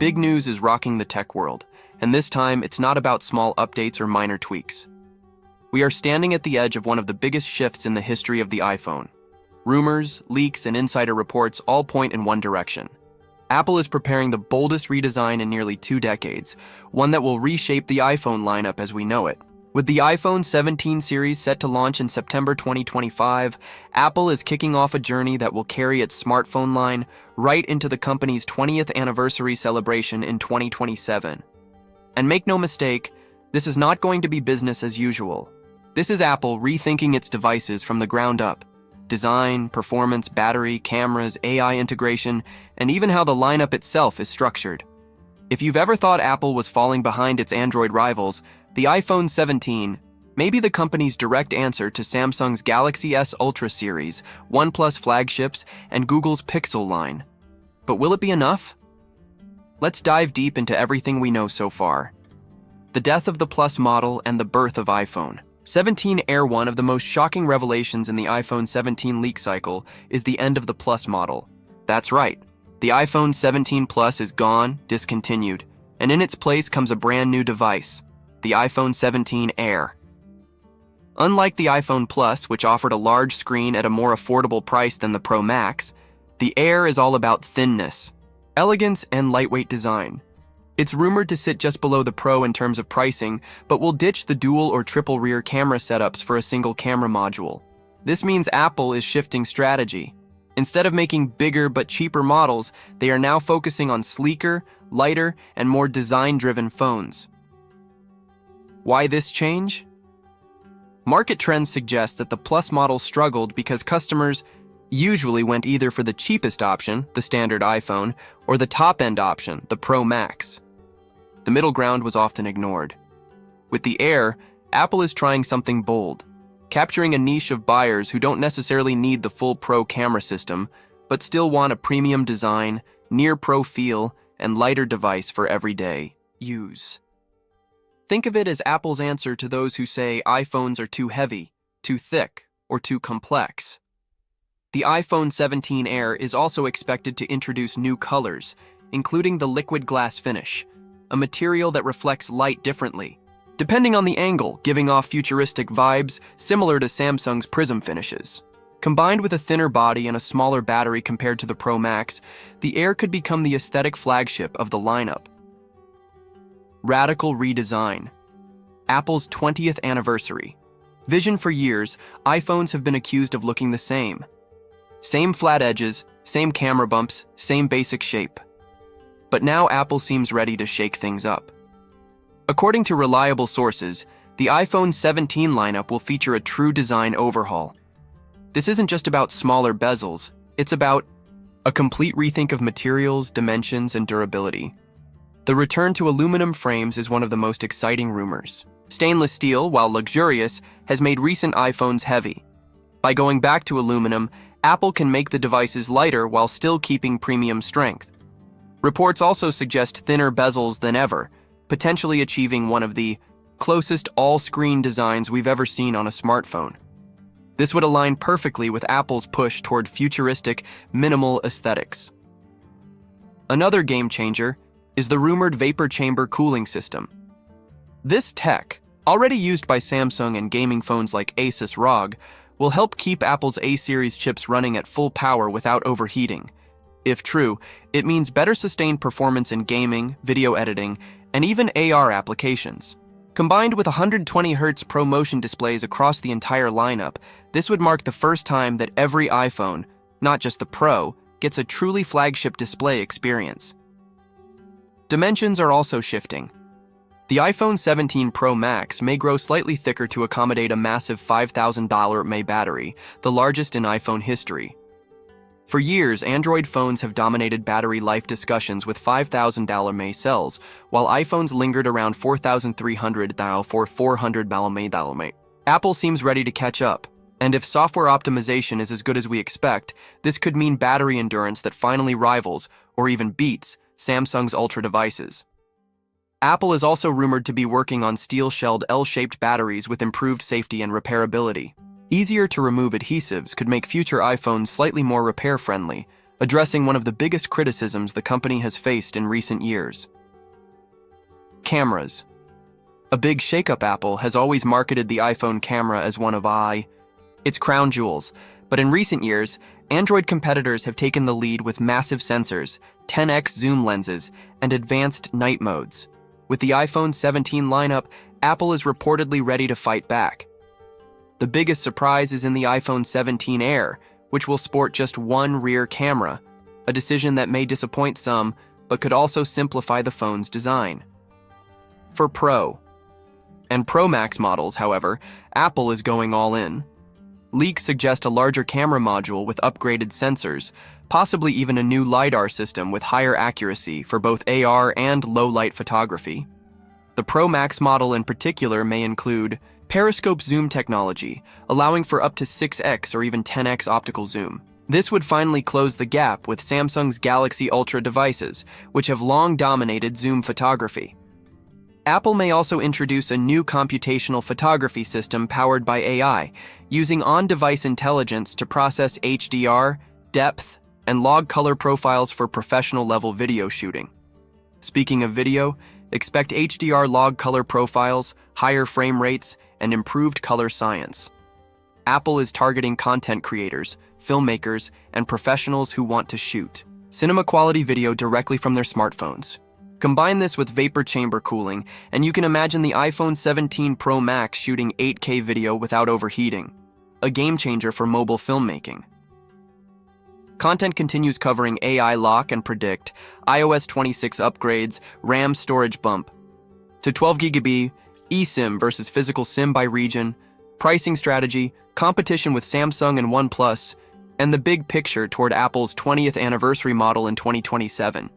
Big news is rocking the tech world, and this time it's not about small updates or minor tweaks. We are standing at the edge of one of the biggest shifts in the history of the iPhone. Rumors, leaks, and insider reports all point in one direction. Apple is preparing the boldest redesign in nearly 2 decades, one that will reshape the iPhone lineup as we know it. With the iPhone 17 series set to launch in September 2025, Apple is kicking off a journey that will carry its smartphone line right into the company's 20th anniversary celebration in 2027. And make no mistake, this is not going to be business as usual. This is Apple rethinking its devices from the ground up. Design, performance, battery, cameras, AI integration, and even how the lineup itself is structured. If you've ever thought Apple was falling behind its Android rivals, the iPhone 17 may be the company's direct answer to Samsung's Galaxy S Ultra series, OnePlus flagships, and Google's Pixel line. But will it be enough? Let's dive deep into everything we know so far. The death of the Plus model and the birth of iPhone 17 Air. One of the most shocking revelations in the iPhone 17 leak cycle is the end of the Plus model. That's right, the iPhone 17 Plus is gone, discontinued, and in its place comes a brand new device, the iPhone 17 Air. Unlike the iPhone Plus, which offered a large screen at a more affordable price than the Pro Max, the Air is all about thinness, elegance, and lightweight design. It's rumored to sit just below the Pro in terms of pricing, but will ditch the dual or triple rear camera setups for a single camera module. This means Apple is shifting strategy. Instead of making bigger but cheaper models, they are now focusing on sleeker, lighter, and more design-driven phones. Why this change? Market trends suggest that the Plus model struggled because customers usually went either for the cheapest option, the standard iPhone, or the top-end option, the Pro Max. The middle ground was often ignored. With the Air, Apple is trying something bold, capturing a niche of buyers who don't necessarily need the full Pro camera system, but still want a premium design, near-Pro feel, and lighter device for everyday use. Think of it as Apple's answer to those who say iPhones are too heavy, too thick, or too complex. The iPhone 17 Air is also expected to introduce new colors, including the liquid glass finish, a material that reflects light differently, depending on the angle, giving off futuristic vibes similar to Samsung's Prism finishes. Combined with a thinner body and a smaller battery compared to the Pro Max, the Air could become the aesthetic flagship of the lineup. Radical redesign. Apple's 20th anniversary. Vision for years, iPhones have been accused of looking the same. Same flat edges, same camera bumps, same basic shape. But now Apple seems ready to shake things up. According to reliable sources, the iPhone 17 lineup will feature a true design overhaul. This isn't just about smaller bezels, it's about a complete rethink of materials, dimensions, and durability. The return to aluminum frames is one of the most exciting rumors. Stainless steel, while luxurious, has made recent iPhones heavy. By going back to aluminum, Apple can make the devices lighter while still keeping premium strength. Reports also suggest thinner bezels than ever, potentially achieving one of the closest all-screen designs we've ever seen on a smartphone. This would align perfectly with Apple's push toward futuristic, minimal aesthetics. Another game-changer is the rumored vapor chamber cooling system. This tech, already used by Samsung and gaming phones like Asus ROG, will help keep Apple's A-series chips running at full power without overheating. If true, it means better sustained performance in gaming, video editing, and even AR applications. Combined with 120Hz ProMotion displays across the entire lineup, this would mark the first time that every iPhone, not just the Pro, gets a truly flagship display experience. Dimensions are also shifting. The iPhone 17 Pro Max may grow slightly thicker to accommodate a massive $5,000 mAh battery, the largest in iPhone history. For years, Android phones have dominated battery life discussions with $5,000 mAh cells, while iPhones lingered around $4,300 for $400 mAh. Apple seems ready to catch up, and if software optimization is as good as we expect, this could mean battery endurance that finally rivals, or even beats, Samsung's Ultra devices. Apple is also rumored to be working on steel-shelled L-shaped batteries with improved safety and repairability. Easier-to-remove adhesives could make future iPhones slightly more repair-friendly, addressing one of the biggest criticisms the company has faced in recent years. Cameras. A big shakeup. Apple has always marketed the iPhone camera as one of its crown jewels, but in recent years, Android competitors have taken the lead with massive sensors, 10x zoom lenses, and advanced night modes. With the iPhone 17 lineup, Apple is reportedly ready to fight back. The biggest surprise is in the iPhone 17 Air, which will sport just one rear camera, a decision that may disappoint some, but could also simplify the phone's design. For Pro and Pro Max models, however, Apple is going all in. Leaks suggest a larger camera module with upgraded sensors, possibly even a new LiDAR system with higher accuracy for both AR and low-light photography. The Pro Max model in particular may include periscope zoom technology, allowing for up to 6x or even 10x optical zoom. This would finally close the gap with Samsung's Galaxy Ultra devices, which have long dominated zoom photography. Apple may also introduce a new computational photography system powered by AI, using on-device intelligence to process HDR, depth, and log color profiles for professional-level video shooting. Speaking of video, expect HDR log color profiles, higher frame rates, and improved color science. Apple is targeting content creators, filmmakers, and professionals who want to shoot cinema-quality video directly from their smartphones. Combine this with vapor chamber cooling, and you can imagine the iPhone 17 Pro Max shooting 8K video without overheating, a game changer for mobile filmmaking. Content continues covering AI lock and predict, iOS 26 upgrades, RAM storage bump to 12GB, eSIM versus physical SIM by region, pricing strategy, competition with Samsung and OnePlus, and the big picture toward Apple's 20th anniversary model in 2027.